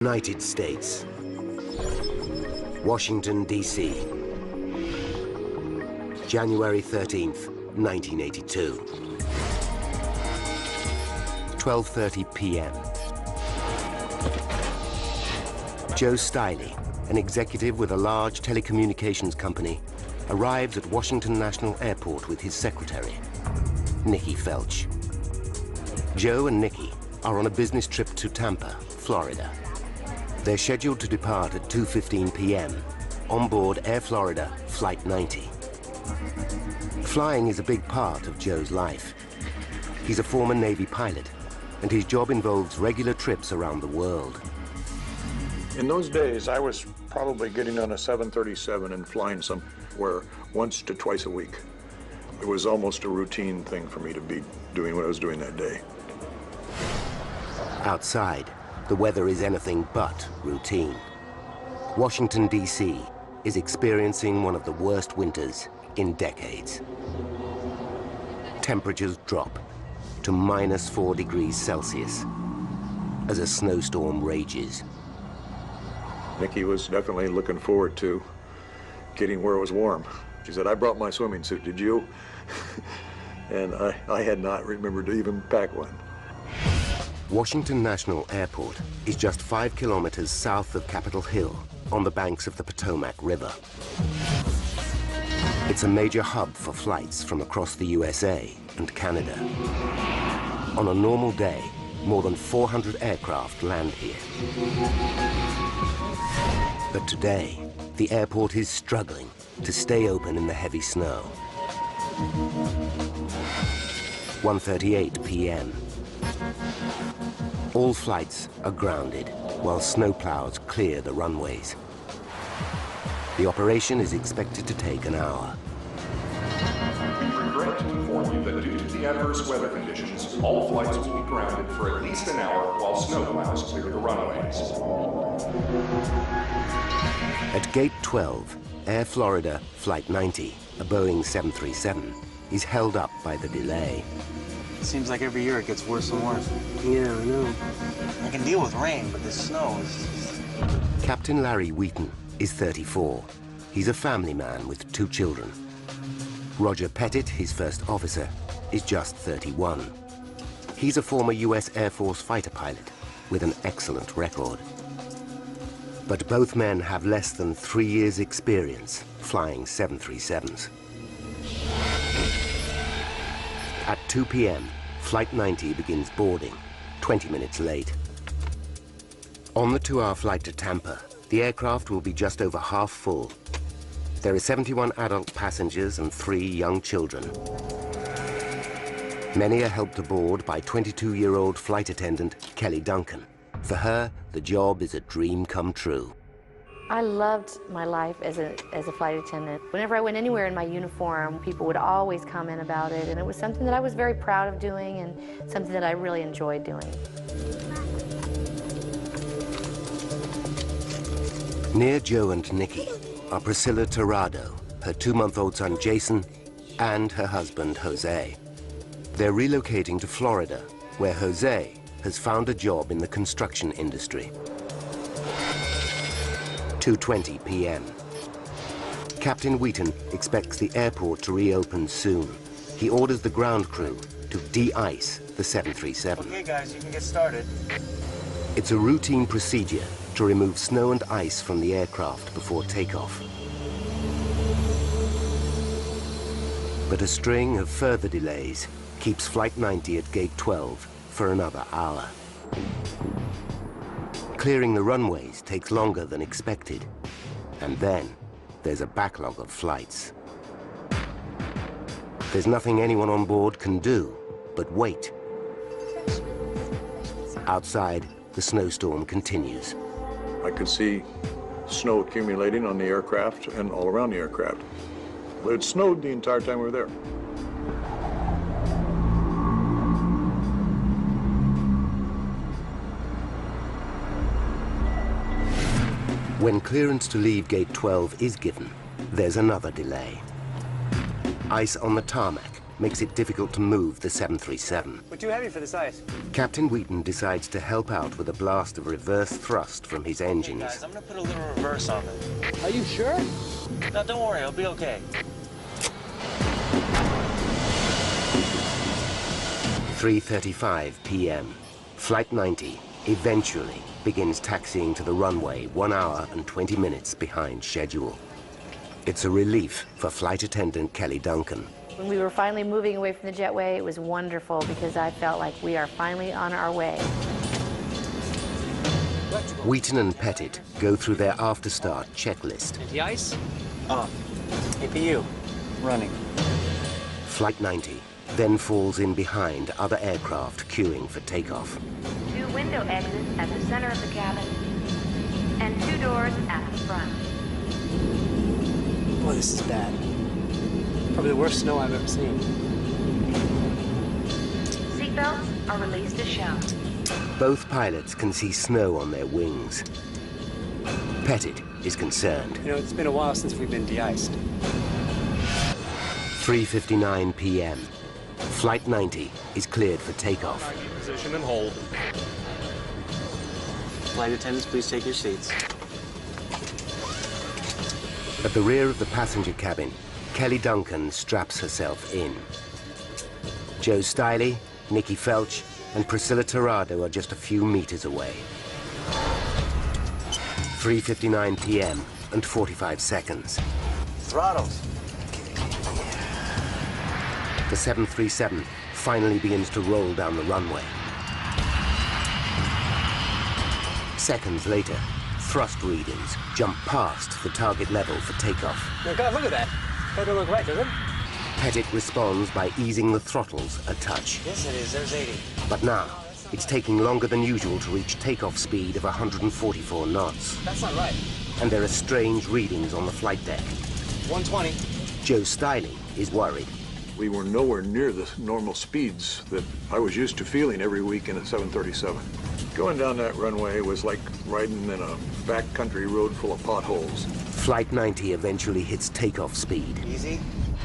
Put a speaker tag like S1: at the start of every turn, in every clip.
S1: United States, Washington, D.C., January 13th, 1982. 12:30 p.m. Joe Stiley, an executive with a large telecommunications company, arrives at Washington National Airport with his secretary, Nikki Felch. Joe and Nikki are on a business trip to Tampa, Florida. They're scheduled to depart at 2:15 p.m. on board Air Florida Flight 90. Flying is a big part of Joe's life. He's a former Navy pilot, and his job involves regular trips around the world.
S2: In those days, I was probably getting on a 737 and flying somewhere once to twice a week. It was almost a routine thing for me to be doing what I was doing that day.
S1: Outside, the weather is anything but routine. Washington, D.C. is experiencing one of the worst winters in decades. Temperatures drop to -4 degrees Celsius as a snowstorm rages.
S2: Nikki was definitely looking forward to getting where it was warm. She said, "I brought my swimming suit, did you?" And I had not remembered to even pack one.
S1: Washington National Airport is just 5 kilometers south of Capitol Hill on the banks of the Potomac River. It's a major hub for flights from across the USA and Canada. On a normal day, more than 400 aircraft land here. But today, the airport is struggling to stay open in the heavy snow. 1:38 p.m. All flights are grounded while snowplows clear the runways. The operation is expected to take an hour.
S3: We regret to inform you that due to the adverse weather conditions, all flights will be grounded for at least an hour while snowplows clear the runways.
S1: At Gate 12, Air Florida Flight 90, a Boeing 737, is held up by the delay.
S4: Seems like every year it gets worse and worse.
S1: Yeah, I know.
S4: I can deal with rain, but this snow is just...
S1: Captain Larry Wheaton is 34. He's a family man with 2 children. Roger Pettit, his first officer, is just 31. He's a former U.S. Air Force fighter pilot with an excellent record. But both men have less than 3 years' experience flying 737s. At 2 p.m., Flight 90 begins boarding, 20 minutes late. On the 2-hour flight to Tampa, the aircraft will be just over half full. There are 71 adult passengers and 3 young children. Many are helped aboard by 22-year-old flight attendant Kelly Duncan. For her, the job is a dream come true.
S5: I loved my life as a flight attendant. Whenever I went anywhere in my uniform, people would always comment about it, and it was something that I was very proud of doing and something that I really enjoyed doing.
S1: Near Joe and Nikki are Priscilla Tirado, her 2-month-old son Jason, and her husband Jose. They're relocating to Florida, where Jose has found a job in the construction industry. 2:20 p.m. Captain Wheaton expects the airport to reopen soon. He orders the ground crew to de-ice the 737.
S4: Okay, guys, you can get started.
S1: It's a routine procedure to remove snow and ice from the aircraft before takeoff. But a string of further delays keeps Flight 90 at Gate 12 for another hour. Clearing the runways takes longer than expected. And then there's a backlog of flights. There's nothing anyone on board can do but wait. Outside, the snowstorm continues.
S2: I could see snow accumulating on the aircraft and all around the aircraft. But it snowed the entire time we were there.
S1: When clearance to leave Gate 12 is given, there's another delay. Ice on the tarmac makes it difficult to move the 737.
S4: We're too heavy for this ice.
S1: Captain Wheaton decides to help out with a blast of reverse thrust from his engines.
S4: Guys, I'm gonna put a little reverse on it.
S6: Are you sure?
S4: No, don't worry, it'll be okay.
S1: 3:35 p.m. Flight 90 eventually begins taxiing to the runway 1 hour and 20 minutes behind schedule. It's a relief for flight attendant Kelly Duncan.
S5: When we were finally moving away from the jetway, it was wonderful because I felt like we are finally on our way.
S1: Wheaton and Pettit go through their after-start checklist.
S6: Anti-ice?
S4: Off. APU. Running.
S1: Flight 90 then falls in behind other aircraft queuing for takeoff.
S7: 2 window exits at the center of the cabin, and 2 doors at the front.
S6: Boy, this is bad. Probably the worst snow I've ever seen.
S7: Seatbelts are released as shown.
S1: Both pilots can see snow on their wings. Pettit is concerned.
S6: You know, it's been a while since we've been de-iced.
S1: 3:59 p.m. Flight 90 is cleared for takeoff.
S3: Position and hold.
S4: Flight attendants, please take your seats.
S1: At the rear of the passenger cabin, Kelly Duncan straps herself in. Joe Stiley, Nikki Felch, and Priscilla Tirado are just a few meters away. 3:59 p.m. and 45 seconds.
S4: Throttles.
S1: The 737 finally begins to roll down the runway. Seconds later, thrust readings jump past the target level for takeoff.
S6: Oh, God, look at that. That don't look right, does it?
S1: Pettit responds by easing the throttles a touch.
S4: Yes, it is. There's 80.
S1: But now, it's taking longer than usual to reach takeoff speed of 144 knots.
S6: That's not right.
S1: And there are strange readings on the flight deck.
S6: 120.
S1: Joe Stiley is worried.
S2: We were nowhere near the normal speeds that I was used to feeling every week in a 737. Going down that runway was like riding in a backcountry road full of potholes.
S1: Flight 90 eventually hits takeoff speed
S4: Easy.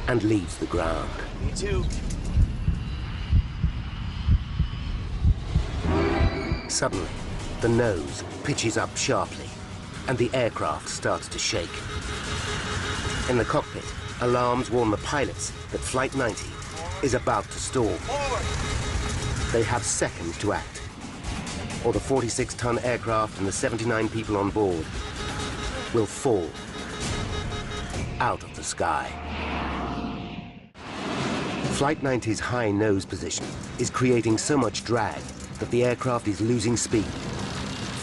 S1: and leaves the ground.
S4: Me too.
S1: Suddenly, the nose pitches up sharply, and the aircraft starts to shake. In the cockpit, alarms warn the pilots that Flight 90 is about to stall. They have seconds to act, or the 46-ton aircraft and the 79 people on board will fall out of the sky. Flight 90's high nose position is creating so much drag that the aircraft is losing speed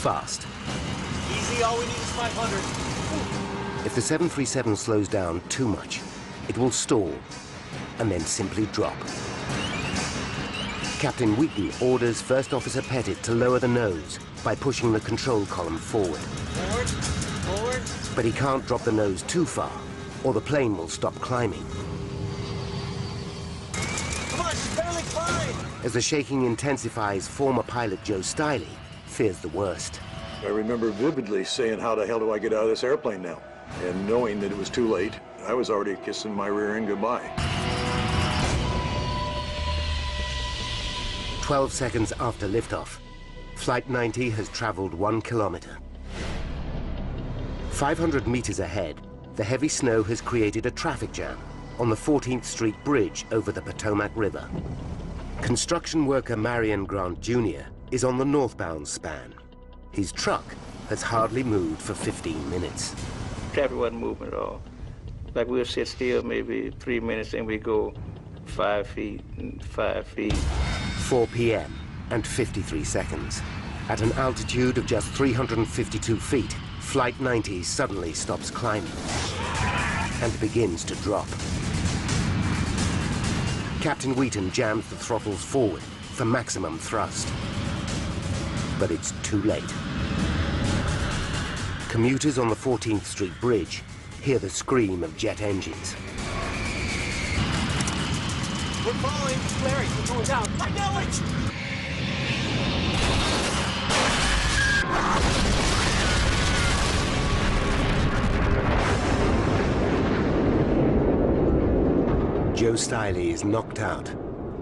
S1: fast.
S4: Easy, all we need is 500.
S1: If the 737 slows down too much, it will stall and then simply drop. Captain Wheaton orders First Officer Pettit to lower the nose by pushing the control column forward.
S4: Forward, forward.
S1: But he can't drop the nose too far, or the plane will stop climbing.
S4: Come on, she's barely flying.
S1: As the shaking intensifies, former pilot Joe Stiley fears the worst.
S2: I remember vividly saying, how the hell do I get out of this airplane now? And knowing that it was too late, I was already kissing my rear end goodbye.
S1: 12 seconds after liftoff, Flight 90 has traveled 1 kilometer. 500 meters ahead, the heavy snow has created a traffic jam on the 14th Street Bridge over the Potomac River. Construction worker Marion Grant Jr. is on the northbound span. His truck has hardly moved for 15 minutes.
S8: Traffic wasn't moving at all. Like we'll sit still maybe 3 minutes and we go 5 feet and 5 feet.
S1: 4 p.m. and 53 seconds. At an altitude of just 352 feet, Flight 90 suddenly stops climbing and begins to drop. Captain Wheaton jams the throttles forward for maximum thrust. But it's too late. Commuters on the 14th Street Bridge hear the scream of jet engines.
S6: We're falling. Larry, we're going down. I know it!
S1: Joe Stiley is knocked out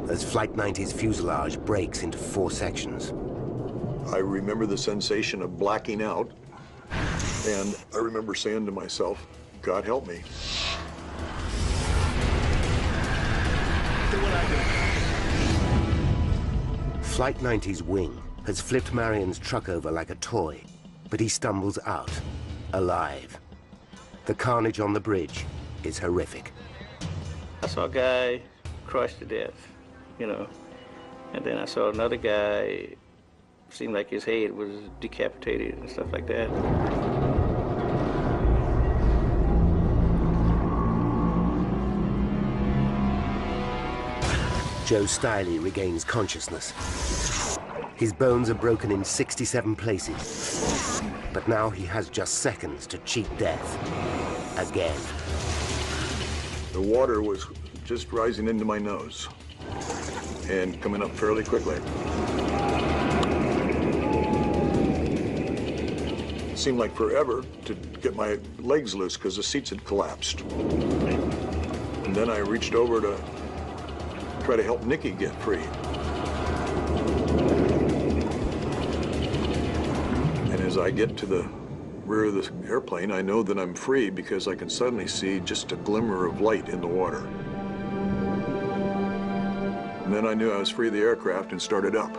S1: as Flight 90's fuselage breaks into 4 sections.
S2: I remember the sensation of blacking out, and I remember saying to myself, God help me.
S1: Flight 90's wing has flipped Marion's truck over like a toy, but he stumbles out, alive. The carnage on the bridge is horrific.
S8: I saw a guy crushed to death, you know, and then I saw another guy, seemed like his head was decapitated and stuff like that.
S1: Joe Stiley regains consciousness. His bones are broken in 67 places, but now he has just seconds to cheat death again.
S2: The water was just rising into my nose and coming up fairly quickly. It seemed like forever to get my legs loose because the seats had collapsed. And then I reached over to try to help Nicky get free. And as I get to the rear of the airplane, I know that I'm free because I can suddenly see just a glimmer of light in the water. And then I knew I was free of the aircraft and started up.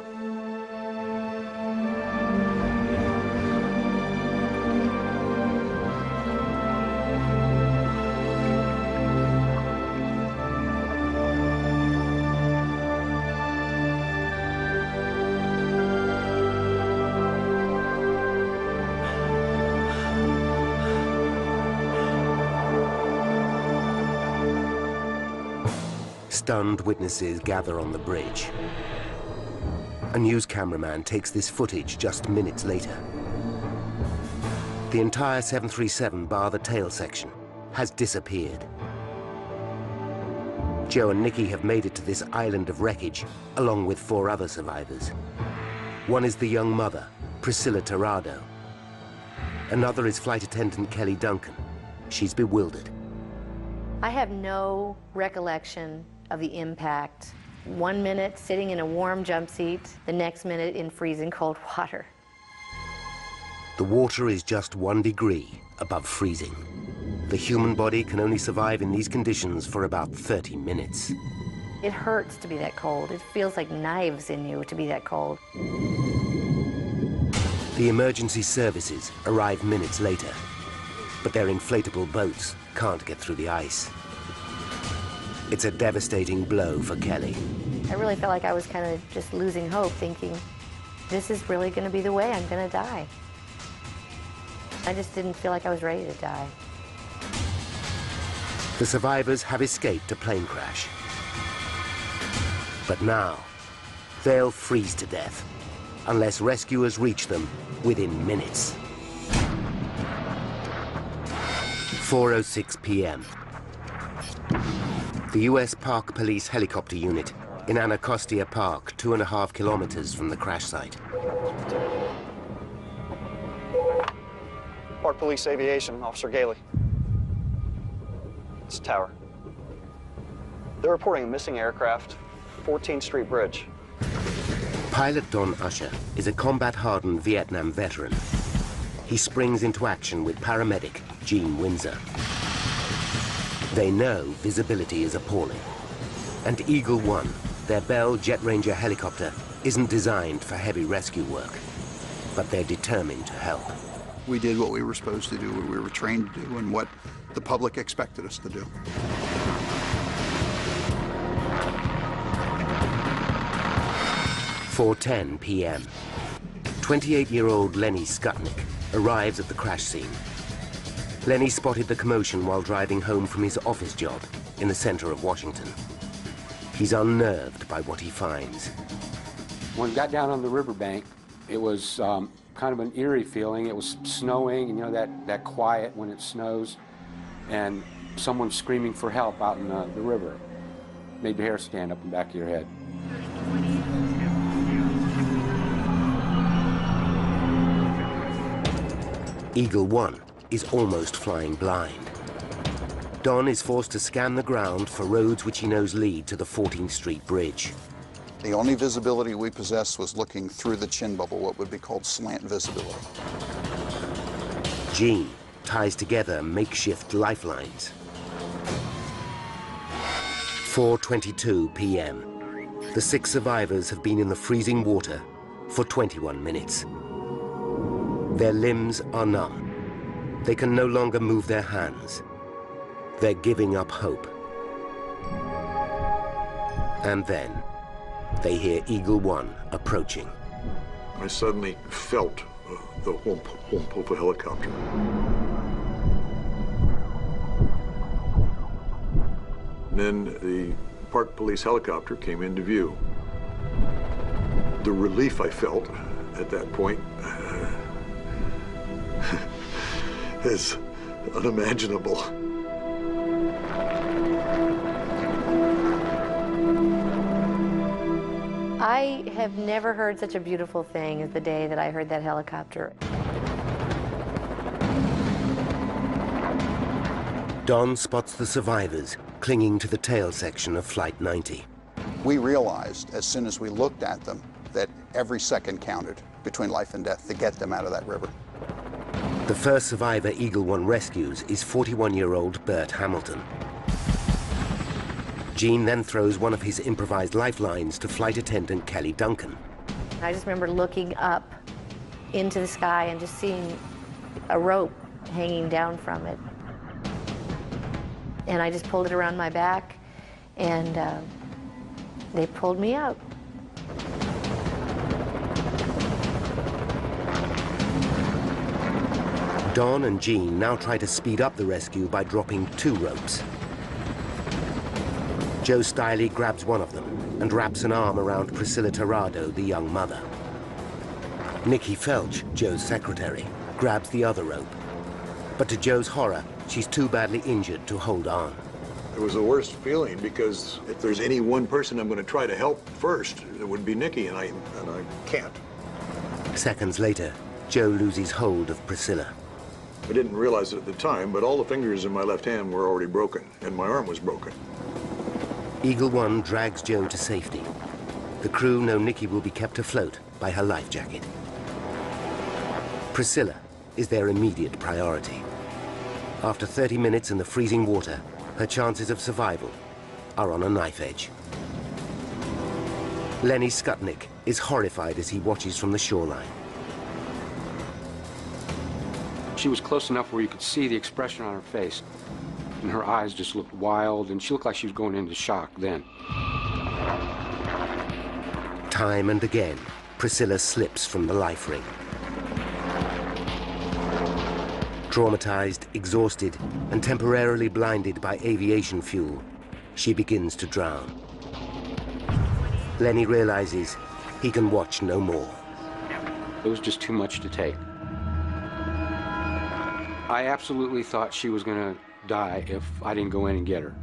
S1: Stunned witnesses gather on the bridge. A news cameraman takes this footage just minutes later. The entire 737, bar the tail section, has disappeared. Joe and Nicky have made it to this island of wreckage, along with 4 other survivors. One is the young mother, Priscilla Tirado. Another is flight attendant Kelly Duncan. She's bewildered.
S5: I have no recollection of the impact. 1 minute sitting in a warm jump seat, the next minute in freezing cold water.
S1: The water is just 1 degree above freezing. The human body can only survive in these conditions for about 30 minutes.
S5: It hurts to be that cold. It feels like knives in you to be that cold.
S1: The emergency services arrive minutes later, but their inflatable boats can't get through the ice. It's a devastating blow for Kelly.
S5: I really felt like I was kind of just losing hope, thinking, this is really going to be the way I'm going to die. I just didn't feel like I was ready to die.
S1: The survivors have escaped a plane crash. But now, they'll freeze to death unless rescuers reach them within minutes. 4:06 p.m. The U.S. Park Police helicopter unit in Anacostia Park, 2.5 kilometers from the crash site.
S9: Park Police Aviation, Officer Gailey. It's Tower. They're reporting a missing aircraft, 14th Street Bridge.
S1: Pilot Don Usher is a combat-hardened Vietnam veteran. He springs into action with paramedic Gene Windsor. They know visibility is appalling. And Eagle One, their Bell Jet Ranger helicopter, isn't designed for heavy rescue work. But they're determined to help.
S10: We did what we were supposed to do, what we were trained to do, and what the public expected us to do.
S1: "4:10 p.m. 28-year-old Lenny Skutnik arrives at the crash scene. Lenny spotted the commotion while driving home from his office job in the center of Washington. He's unnerved by what he finds.
S11: When we got down on the riverbank, it was kind of an eerie feeling. It was snowing, and you know that quiet when it snows, and someone screaming for help out in the river. Made your hair stand up in the back of your head. Eagle One is almost flying blind.
S1: Don is forced to scan the ground for roads which he knows lead to the 14th Street Bridge.
S10: The only visibility we possessed was looking through the chin bubble, what would be called slant visibility.
S1: Gene ties together makeshift lifelines. 4:22 p.m. The 6 survivors have been in the freezing water for 21 minutes. Their limbs are numb. They can no longer move their hands. They're giving up hope. And then they hear Eagle One approaching.
S2: I suddenly felt the whoomp, whoomp of a helicopter. And then the Park Police helicopter came into view. The relief I felt at that point is unimaginable.
S5: I have never heard such a beautiful thing as the day that I heard that helicopter.
S1: Don spots the survivors clinging to the tail section of Flight 90.
S10: We realized as soon as we looked at them that every second counted between life and death to get them out of that river.
S1: The first survivor Eagle One rescues is 41-year-old Bert Hamilton. Gene then throws one of his improvised lifelines to flight attendant Kelly Duncan.
S5: I just remember looking up into the sky and just seeing a rope hanging down from it. And I just pulled it around my back, and they pulled me out.
S1: Don and Gene now try to speed up the rescue by dropping 2 ropes. Joe Stiley grabs one of them and wraps an arm around Priscilla Tirado, the young mother. Nikki Felch, Joe's secretary, grabs the other rope. But to Joe's horror, she's too badly injured to hold on.
S2: It was the worst feeling because if there's any one person I'm going to try to help first, it would be Nikki, and I can't.
S1: Seconds later, Joe loses hold of Priscilla.
S2: I didn't realize it at the time, but all the fingers in my left hand were already broken, and my arm was broken.
S1: Eagle One drags Joe to safety. The crew know Nikki will be kept afloat by her life jacket. Priscilla is their immediate priority. After 30 minutes in the freezing water, her chances of survival are on a knife edge. Lenny Skutnik is horrified as he watches from the shoreline.
S11: She was close enough where you could see the expression on her face. And her eyes just looked wild, and she looked like she was going into shock then.
S1: Time and again, Priscilla slips from the life ring. Traumatized, exhausted, and temporarily blinded by aviation fuel, she begins to drown. Lenny realizes he can watch no more.
S11: It was just too much to take. I absolutely thought she was going to die if I didn't go in and get her.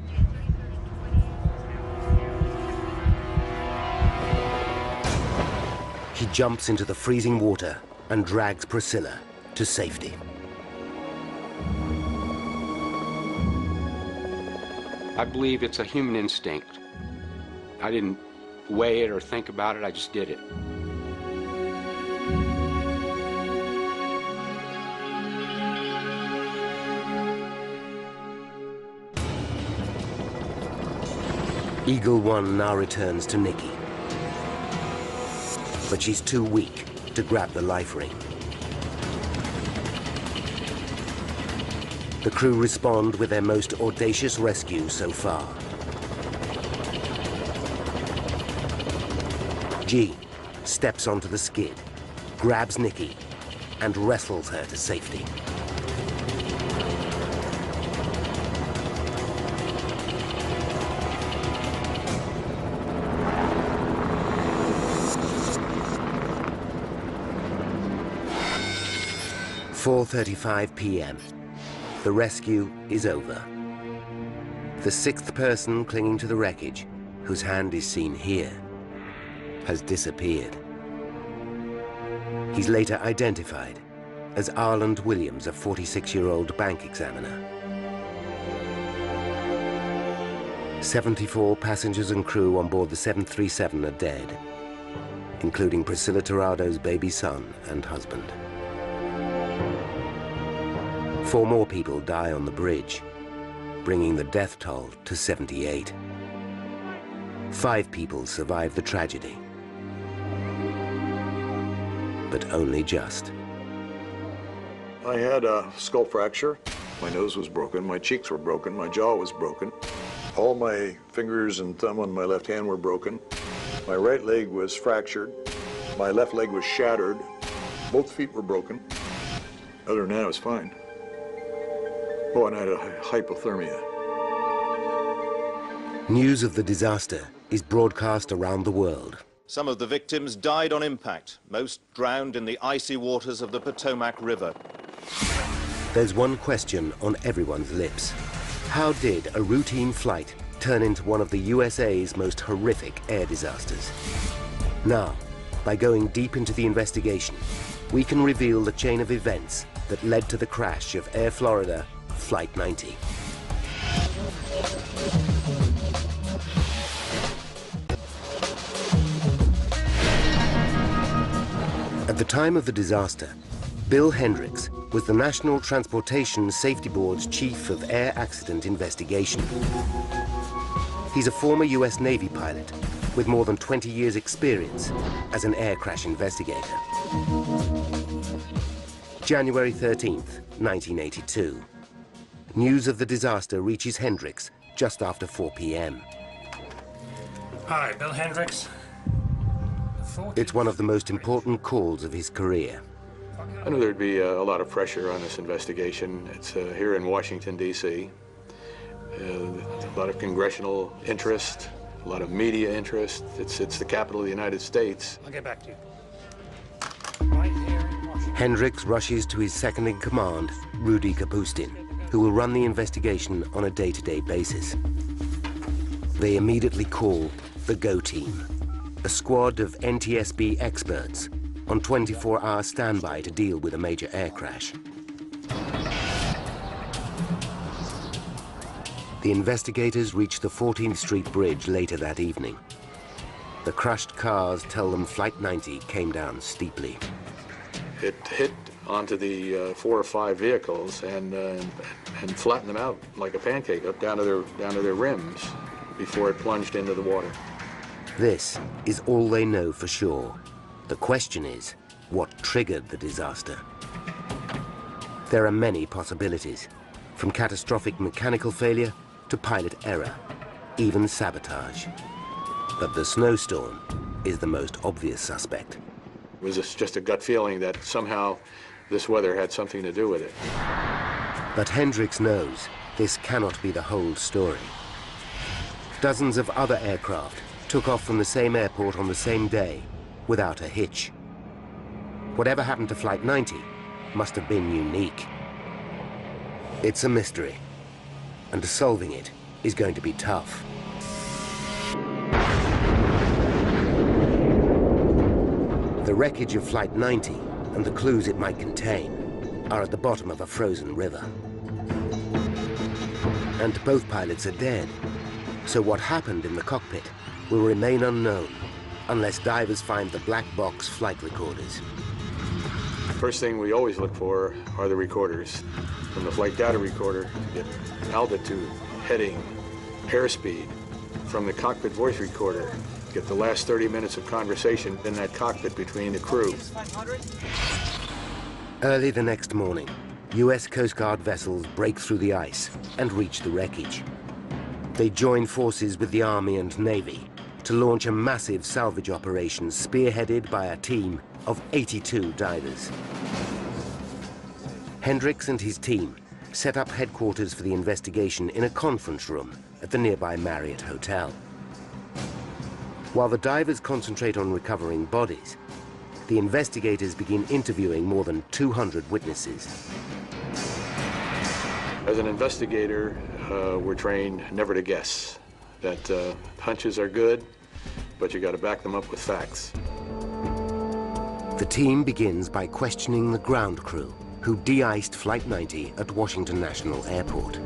S1: He jumps into the freezing water and drags Priscilla to safety.
S11: I believe it's a human instinct. I didn't weigh it or think about it, I just did it.
S1: Eagle One now returns to Nikki. But she's too weak to grab the life ring. The crew respond with their most audacious rescue so far. Gene steps onto the skid, grabs Nikki, and wrestles her to safety. "4:35 p.m. The rescue is over. The 6th person clinging to the wreckage, whose hand is seen here, has disappeared. He's later identified as Arland Williams, a 46-year-old bank examiner. 74 passengers and crew on board the 737 are dead, including Priscilla Tirado's baby son and husband. 4 more people die on the bridge, bringing the death toll to 78. 5 people survive the tragedy, but only just.
S2: I had a skull fracture. My nose was broken, my cheeks were broken, my jaw was broken. All my fingers and thumb on my left hand were broken. My right leg was fractured. My left leg was shattered. Both feet were broken. Other than that, I was fine. Oh, and I had a hypothermia.
S1: News of the disaster is broadcast around the world.
S12: Some of the victims died on impact, most drowned in the icy waters of the Potomac River.
S1: There's one question on everyone's lips. How did a routine flight turn into one of the USA's most horrific air disasters? Now, by going deep into the investigation, we can reveal the chain of events that led to the crash of Air Florida Flight 90. At the time of the disaster, Bill Hendrix was the National Transportation Safety Board's Chief of Air Accident Investigation. He's a former US Navy pilot with more than 20 years' experience as an air crash investigator. January 13th, 1982. News of the disaster reaches Hendrix just after 4 p.m.
S13: Hi, Bill Hendrix.
S1: It's one of the most important calls of his career.
S2: I knew there'd be a lot of pressure on this investigation. It's here in Washington, D.C. A lot of congressional interest, a lot of media interest. It's the capital of the United States.
S13: I'll get back to you.
S1: Hendrix rushes to his second-in-command, Rudy Kapustin, who will run the investigation on a day-to-day basis. They immediately call the GO team, a squad of NTSB experts on 24-hour standby to deal with a major air crash. The investigators reach the 14th Street Bridge later that evening. The crushed cars tell them Flight 90 came down steeply.
S2: It hit onto the 4 or 5 vehicles and flattened them out like a pancake up down to their rims before it plunged into the water.
S1: This is all they know for sure. The question is, what triggered the disaster? There are many possibilities, from catastrophic mechanical failure to pilot error, even sabotage. But the snowstorm is the most obvious suspect.
S2: It was just a gut feeling that somehow this weather had something to do with it.
S1: But Hendrix knows this cannot be the whole story. Dozens of other aircraft took off from the same airport on the same day without a hitch. Whatever happened to Flight 90 must have been unique. It's a mystery, and solving it is going to be tough. The wreckage of Flight 90 and the clues it might contain are at the bottom of a frozen river. And both pilots are dead, so what happened in the cockpit will remain unknown unless divers find the black box flight recorders.
S2: First thing we always look for are the recorders. From the flight data recorder, you get altitude, heading, airspeed. From the cockpit voice recorder, you get the last 30 minutes of conversation in that cockpit between the crew.
S1: Early the next morning, US Coast Guard vessels break through the ice and reach the wreckage. They join forces with the Army and Navy to launch a massive salvage operation spearheaded by a team of 82 divers. Hendrix and his team set up headquarters for the investigation in a conference room at the nearby Marriott Hotel. While the divers concentrate on recovering bodies, the investigators begin interviewing more than 200 witnesses.
S2: As an investigator, we're trained never to guess. That hunches are good, but you got to back them up with facts.
S1: The team begins by questioning the ground crew who de-iced Flight 90 at Washington National Airport.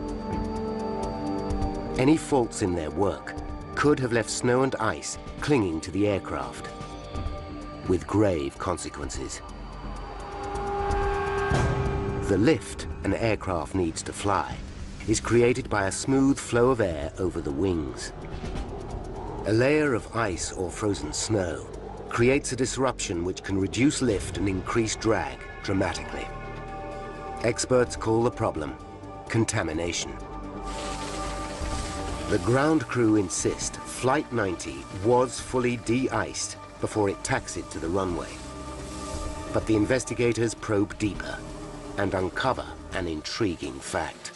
S1: Any faults in their work could have left snow and ice clinging to the aircraft, with grave consequences. The lift an aircraft needs to fly is created by a smooth flow of air over the wings. A layer of ice or frozen snow creates a disruption which can reduce lift and increase drag dramatically. Experts call the problem contamination. The ground crew insist Flight 90 was fully de-iced before it taxied to the runway. But the investigators probe deeper and uncover an intriguing fact.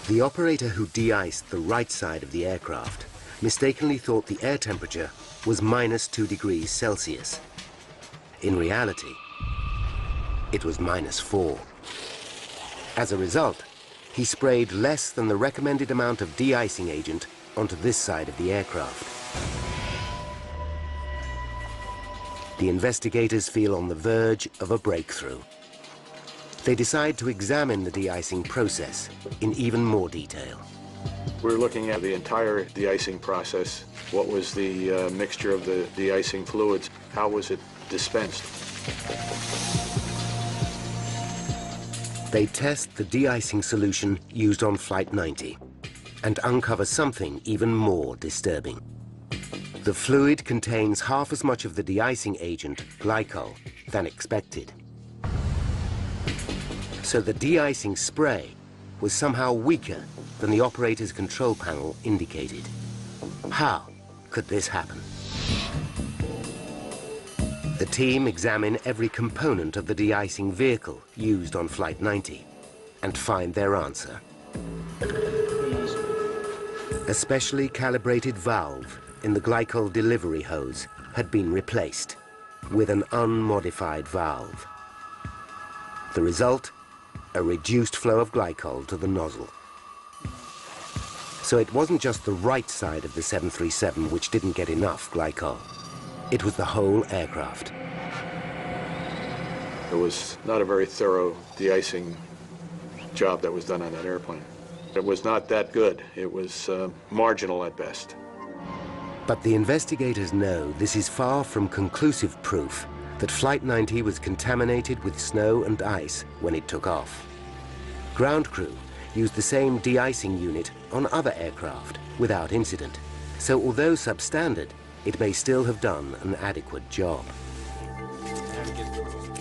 S1: The operator who de-iced the right side of the aircraft mistakenly thought the air temperature was -2 degrees Celsius. In reality, it was -4. As a result, he sprayed less than the recommended amount of de-icing agent onto this side of the aircraft. The investigators feel on the verge of a breakthrough. They decide to examine the de-icing process in even more detail.
S2: We're looking at the entire de-icing process. What was the mixture of the de-icing fluids? How was it dispensed?
S1: They test the de-icing solution used on Flight 90 and uncover something even more disturbing. The fluid contains half as much of the de-icing agent, glycol, than expected. So the de-icing spray was somehow weaker than the operator's control panel indicated. How could this happen? The team examine every component of the de-icing vehicle used on Flight 90 and find their answer. A specially calibrated valve in the glycol delivery hose had been replaced with an unmodified valve. The result? A reduced flow of glycol to the nozzle. So it wasn't just the right side of the 737 which didn't get enough glycol. It was the whole aircraft.
S2: It was not a very thorough de-icing job that was done on that airplane. It was not that good. It was marginal at best.
S1: But the investigators know this is far from conclusive proof that Flight 90 was contaminated with snow and ice when it took off. Ground crew used the same de-icing unit on other aircraft without incident. So although substandard, it may still have done an adequate job.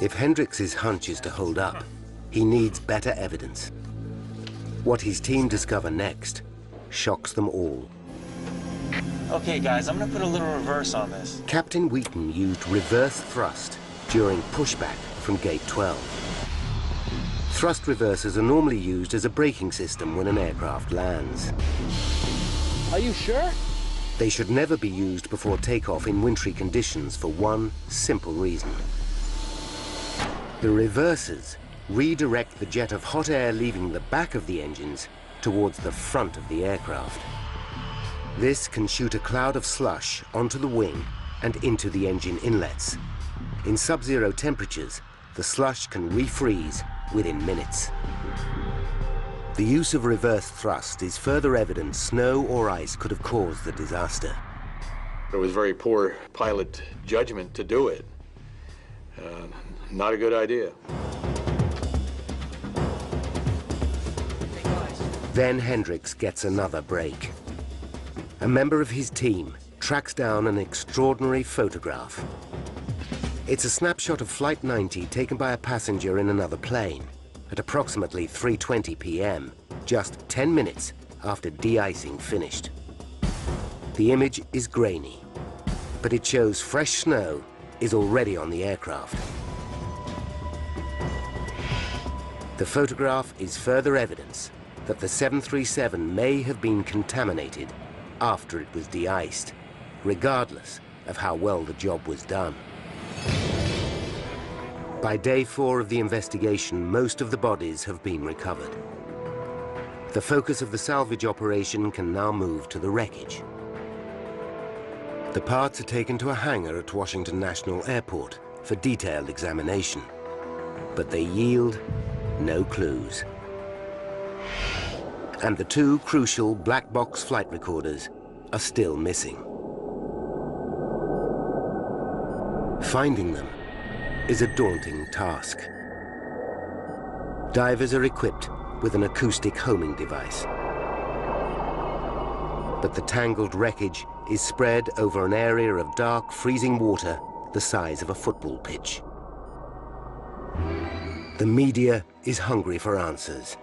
S1: If Hendrix's hunch is to hold up, he needs better evidence. What his team discover next shocks them all.
S4: Okay, guys, I'm gonna put a little reverse on this.
S1: Captain Wheaton used reverse thrust during pushback from Gate 12. Thrust reversers are normally used as a braking system when an aircraft lands.
S4: Are you sure?
S1: They should never be used before takeoff in wintry conditions for one simple reason. The reversers redirect the jet of hot air leaving the back of the engines towards the front of the aircraft. This can shoot a cloud of slush onto the wing and into the engine inlets. In sub-zero temperatures, the slush can refreeze within minutes. The use of reverse thrust is further evidence snow or ice could have caused the disaster.
S2: It was very poor pilot judgment to do it. Not a good idea.
S1: Then Hendrix gets another break. A member of his team tracks down an extraordinary photograph. It's a snapshot of Flight 90 taken by a passenger in another plane at approximately 3:20 p.m., just 10 minutes after de-icing finished. The image is grainy, but it shows fresh snow is already on the aircraft. The photograph is further evidence that the 737 may have been contaminated after it was de-iced, regardless of how well the job was done. By day 4 of the investigation, most of the bodies have been recovered. The focus of the salvage operation can now move to the wreckage. The parts are taken to a hangar at Washington National Airport for detailed examination, but they yield no clues. And the two crucial black box flight recorders are still missing. Finding them is a daunting task. Divers are equipped with an acoustic homing device. But the tangled wreckage is spread over an area of dark, freezing water the size of a football pitch. The media is hungry for answers.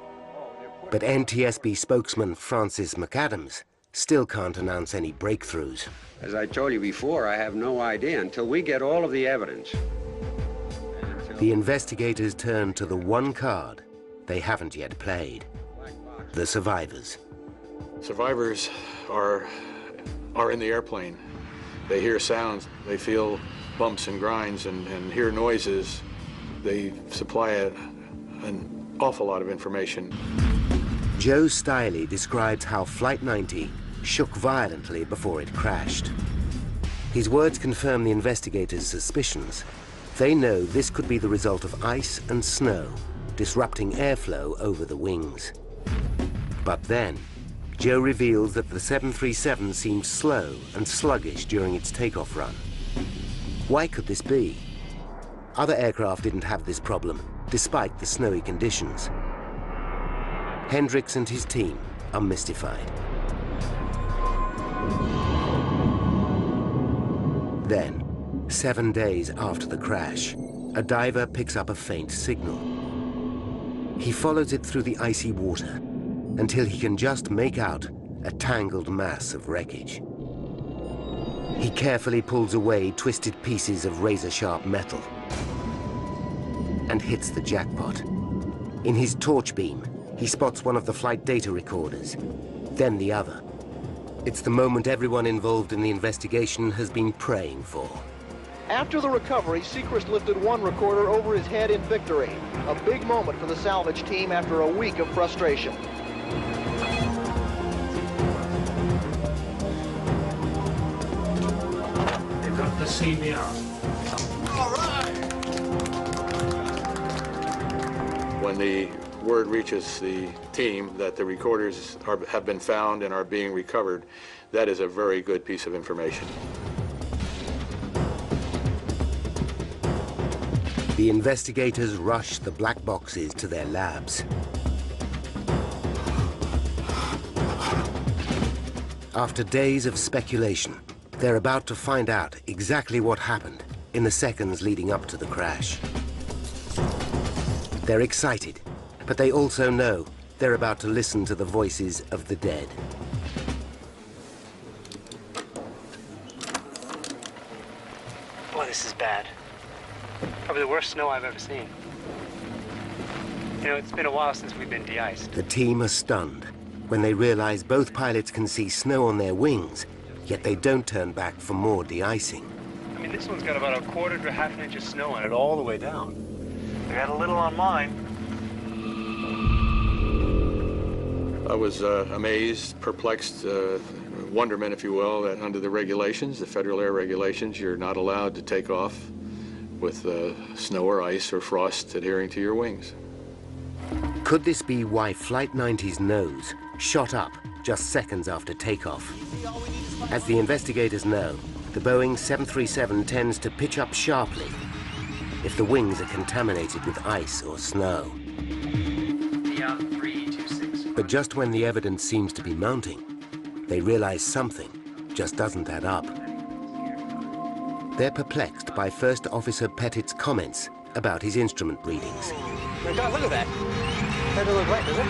S1: But NTSB spokesman Francis McAdams still can't announce any breakthroughs.
S14: As I told you before, I have no idea until we get all of the evidence.
S1: The investigators turn to the one card they haven't yet played: the survivors.
S2: Survivors are in the airplane. They hear sounds, they feel bumps and grinds and hear noises. They supply an awful lot of information.
S1: Joe Stiley describes how Flight 90 shook violently before it crashed. His words confirm the investigators' suspicions. They know this could be the result of ice and snow, disrupting airflow over the wings. But then, Joe reveals that the 737 seemed slow and sluggish during its takeoff run. Why could this be? Other aircraft didn't have this problem, despite the snowy conditions. Hendrix and his team are mystified. Then, 7 days after the crash, a diver picks up a faint signal. He follows it through the icy water until he can just make out a tangled mass of wreckage. He carefully pulls away twisted pieces of razor-sharp metal and hits the jackpot. In his torch beam, he spots one of the flight data recorders, then the other. It's the moment everyone involved in the investigation has been praying for.
S15: After the recovery, Seacrest lifted one recorder over his head in victory. A big moment for the salvage team after a week of frustration.
S13: They've got the CBR.
S15: All right!
S2: When the word reaches the team that the recorders have been found and are being recovered, that is a very good piece of information.
S1: The investigators rush the black boxes to their labs. After days of speculation, they're about to find out exactly what happened in the seconds leading up to the crash. They're excited, but they also know they're about to listen to the voices of the dead.
S6: Boy, this is bad. Probably the worst snow I've ever seen. You know, it's been a while since we've been de-iced.
S1: The team are stunned when they realize both pilots can see snow on their wings, yet they don't turn back for more de-icing.
S6: I mean, this one's got about a quarter to half an inch of snow on it all the way down.
S4: I got a little on mine.
S2: I was amazed, perplexed, wonderment, if you will, that under the regulations, the federal air regulations, you're not allowed to take off with snow or ice or frost adhering to your wings.
S1: Could this be why Flight 90's nose shot up just seconds after takeoff? As the investigators know, the Boeing 737 tends to pitch up sharply if the wings are contaminated with ice or snow. But just when the evidence seems to be mounting, they realize something just doesn't add up. They're perplexed by First Officer Pettit's comments about his instrument readings.
S6: My God, look at that. That doesn't look right, does it?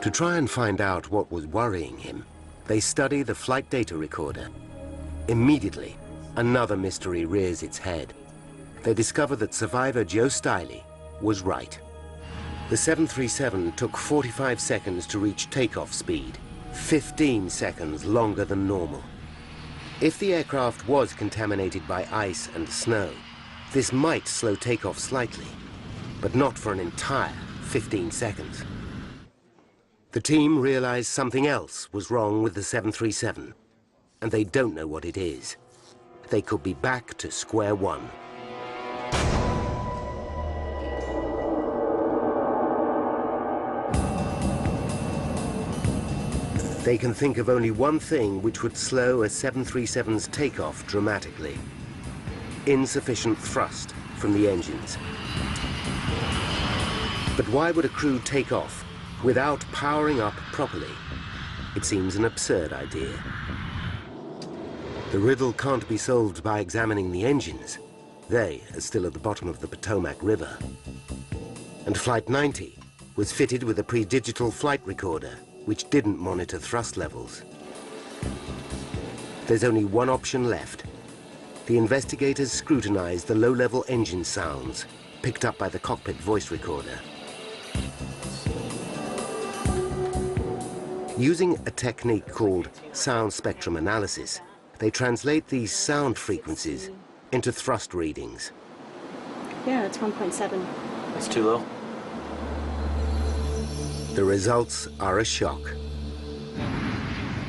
S1: To try and find out what was worrying him, they study the flight data recorder. Immediately, another mystery rears its head. They discover that survivor Joe Stiley was right. The 737 took 45 seconds to reach takeoff speed, 15 seconds longer than normal. If the aircraft was contaminated by ice and snow, this might slow takeoff slightly, but not for an entire 15 seconds. The team realized something else was wrong with the 737, and they don't know what it is. They could be back to square one. They can think of only one thing which would slow a 737's takeoff dramatically: insufficient thrust from the engines. But why would a crew take off without powering up properly? It seems an absurd idea. The riddle can't be solved by examining the engines. They are still at the bottom of the Potomac River. And Flight 90 was fitted with a pre-digital flight recorder, which didn't monitor thrust levels. There's only one option left. The investigators scrutinized the low-level engine sounds picked up by the cockpit voice recorder. Using a technique called sound spectrum analysis, they translate these sound frequencies into thrust readings.
S16: Yeah, it's 1.7.
S4: That's too low.
S1: The results are a shock.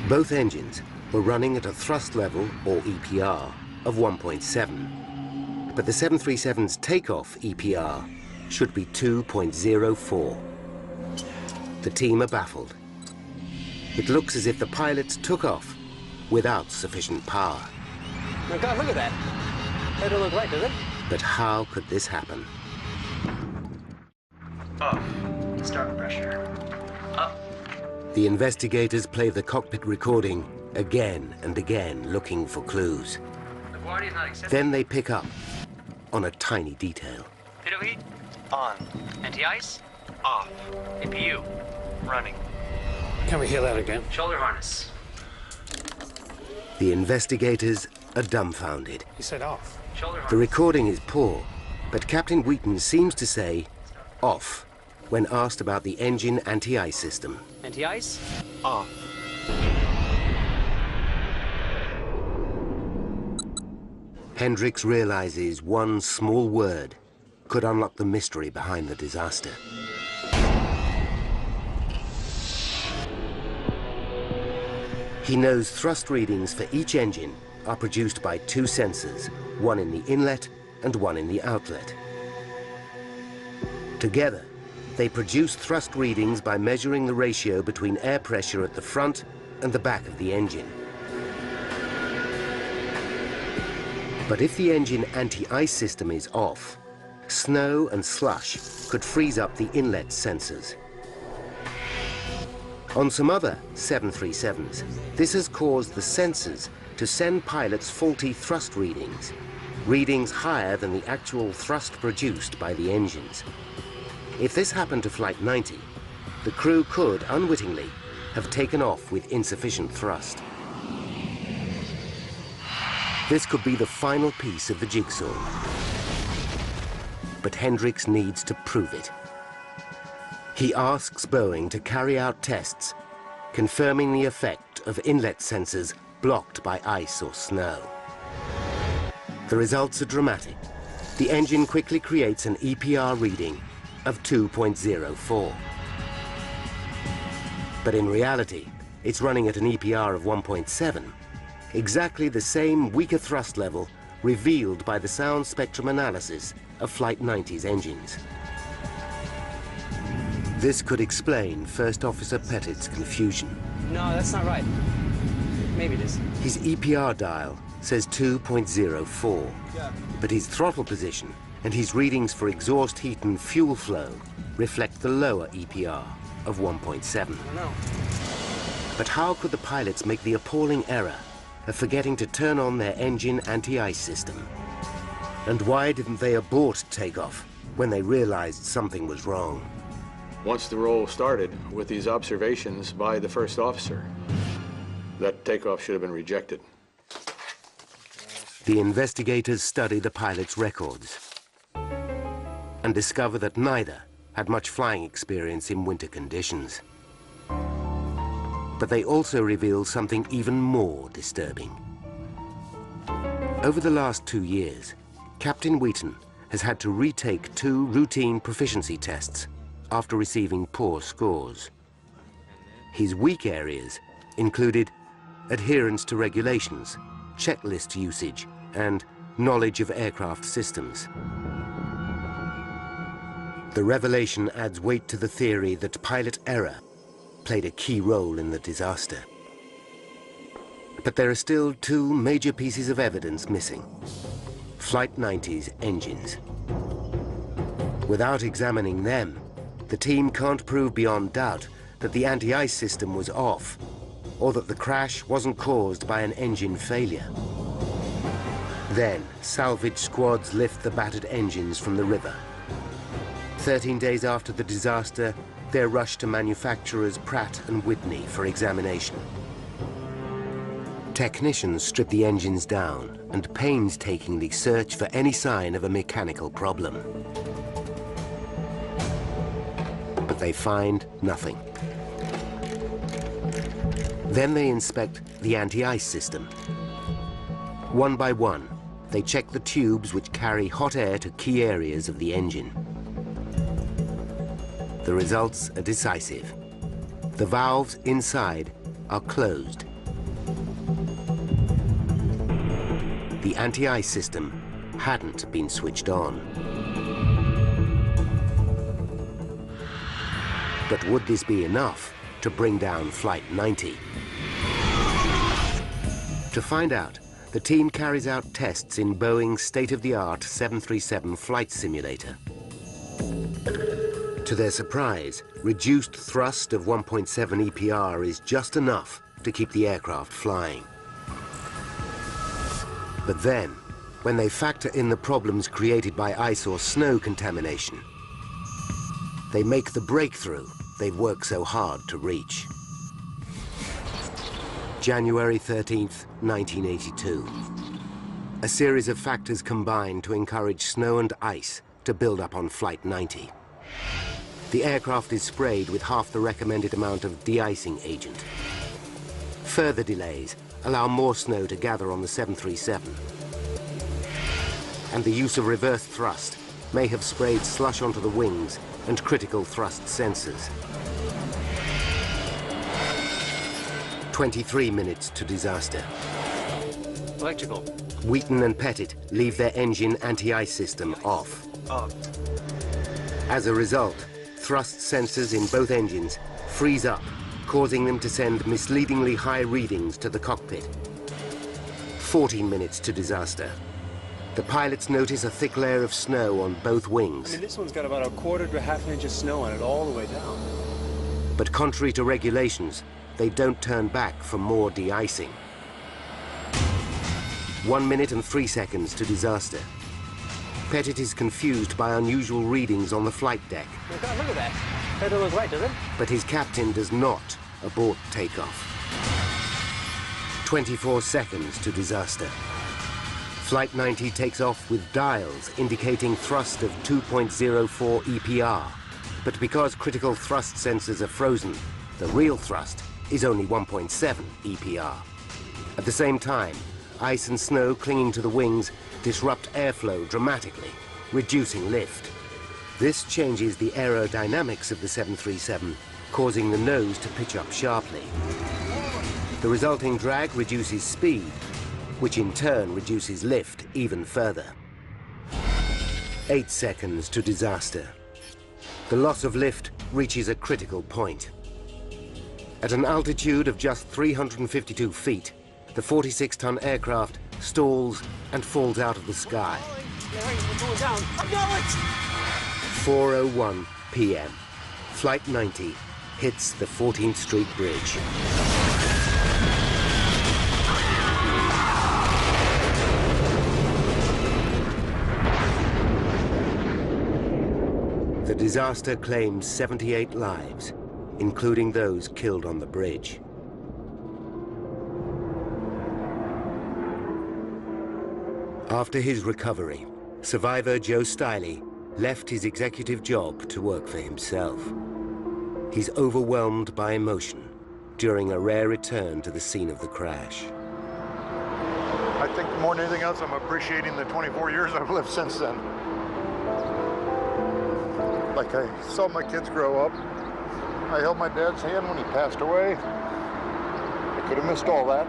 S1: Both engines were running at a thrust level, or EPR, of 1.7. But the 737's takeoff EPR should be 2.04. The team are baffled. It looks as if the pilots took off without sufficient power.
S4: My God, look at that. That don't look right, does it?
S1: But how could this happen?
S6: Off. Start pressure. Up.
S1: The investigators play the cockpit recording again and again, looking for clues.
S6: The Guardian's not accepting.
S1: Then they pick up on a tiny detail.
S6: Pitot heat? On. Anti-ice? Off. APU? Running.
S4: Can we hear that again?
S6: Shoulder harness.
S1: The investigators are dumbfounded.
S4: He said off.
S6: Shoulder harness.
S1: The recording is poor, but Captain Wheaton seems to say off when asked about the engine anti-ice system.
S6: Anti-ice? Off.
S1: Hendrix realizes one small word could unlock the mystery behind the disaster. He knows thrust readings for each engine are produced by two sensors, one in the inlet and one in the outlet. Together, they produce thrust readings by measuring the ratio between air pressure at the front and the back of the engine. But if the engine anti-ice system is off, snow and slush could freeze up the inlet sensors. On some other 737s, this has caused the sensors to send pilots faulty thrust readings, readings higher than the actual thrust produced by the engines. If this happened to Flight 90, the crew could, unwittingly, have taken off with insufficient thrust. This could be the final piece of the jigsaw. But Hendrix needs to prove it. He asks Boeing to carry out tests, confirming the effect of inlet sensors blocked by ice or snow. The results are dramatic. The engine quickly creates an EPR reading of 2.04. But in reality, it's running at an EPR of 1.7, exactly the same weaker thrust level revealed by the sound spectrum analysis of Flight 90's engines. This could explain First Officer Pettit's confusion.
S6: No, that's not right. Maybe it is.
S1: His EPR dial says 2.04, but his throttle position and his readings for exhaust heat and fuel flow reflect the lower EPR of 1.7.
S6: No.
S1: But how could the pilots make the appalling error of forgetting to turn on their engine anti-ice system? And why didn't they abort takeoff when they realized something was wrong?
S2: Once the roll started with these observations by the first officer, that takeoff should have been rejected.
S1: The investigators study the pilot's records and discover that neither had much flying experience in winter conditions. But they also reveal something even more disturbing. Over the last 2 years, Captain Wheaton has had to retake 2 routine proficiency tests after receiving poor scores. His weak areas included adherence to regulations, checklist usage, and knowledge of aircraft systems. The revelation adds weight to the theory that pilot error played a key role in the disaster. But there are still two major pieces of evidence missing. Flight 90's engines. Without examining them, the team can't prove beyond doubt that the anti-ice system was off, or that the crash wasn't caused by an engine failure. Then, salvage squads lift the battered engines from the river. 13 days after the disaster, they're rushed to manufacturers Pratt & Whitney for examination. Technicians strip the engines down and painstakingly search for any sign of a mechanical problem. But they find nothing. Then they inspect the anti-ice system. One by one, they check the tubes which carry hot air to key areas of the engine. The results are decisive. The valves inside are closed. The anti-ice system hadn't been switched on. But would this be enough to bring down Flight 90? To find out, the team carries out tests in Boeing's state-of-the-art 737 flight simulator. To their surprise, reduced thrust of 1.7 EPR is just enough to keep the aircraft flying. But then, when they factor in the problems created by ice or snow contamination, they make the breakthrough they've worked so hard to reach. January 13th, 1982. A series of factors combine to encourage snow and ice to build up on Flight 90. The aircraft is sprayed with half the recommended amount of de-icing agent. Further delays allow more snow to gather on the 737. And the use of reverse thrust may have sprayed slush onto the wings and critical thrust sensors. 23 minutes to disaster.
S6: Electrical.
S1: Wheaton and Pettit leave their engine anti-ice system off. As a result, thrust sensors in both engines freeze up, causing them to send misleadingly high readings to the cockpit. 14 minutes to disaster. The pilots notice a thick layer of snow on both wings.
S6: I mean, this one's got about a quarter to half an inch of snow on it all the way down.
S1: But contrary to regulations, they don't turn back for more de-icing. 1 minute and 3 seconds to disaster. Pettit is confused by unusual readings on the flight deck.
S6: Oh God, look at that. That don't look right, does it?
S1: But his captain does not abort takeoff. 24 seconds to disaster. Flight 90 takes off with dials indicating thrust of 2.04 EPR. But because critical thrust sensors are frozen, the real thrust is only 1.7 EPR. At the same time, ice and snow clinging to the wings disrupt airflow dramatically, reducing lift. This changes the aerodynamics of the 737, causing the nose to pitch up sharply. The resulting drag reduces speed, which in turn reduces lift even further. 8 seconds to disaster. The loss of lift reaches a critical point. At an altitude of just 352 feet, the 46-ton aircraft stalls and falls out of the sky. 4:01 p.m. Flight 90 hits the 14th Street Bridge. The disaster claims 78 lives, including those killed on the bridge. After his recovery, survivor Joe Stiley left his executive job to work for himself. He's overwhelmed by emotion during a rare return to the scene of the crash.
S2: I think more than anything else, I'm appreciating the 24 years I've lived since then. Like, I saw my kids grow up. I held my dad's hand when he passed away. I could have missed all that.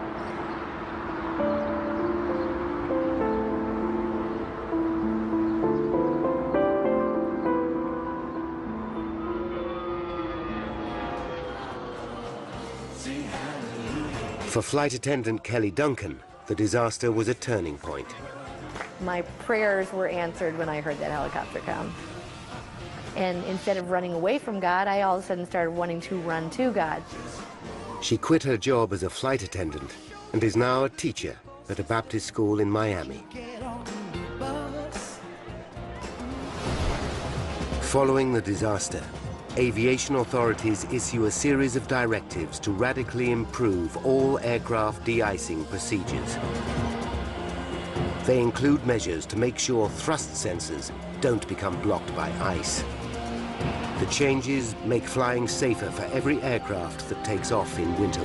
S1: For Flight Attendant Kelly Duncan, the disaster was a turning point.
S5: My prayers were answered when I heard that helicopter come. And instead of running away from God, I all of a sudden started wanting to run to God.
S1: She quit her job as a flight attendant and is now a teacher at a Baptist school in Miami. Following the disaster, aviation authorities issue a series of directives to radically improve all aircraft de-icing procedures. They include measures to make sure thrust sensors don't become blocked by ice. The changes make flying safer for every aircraft that takes off in winter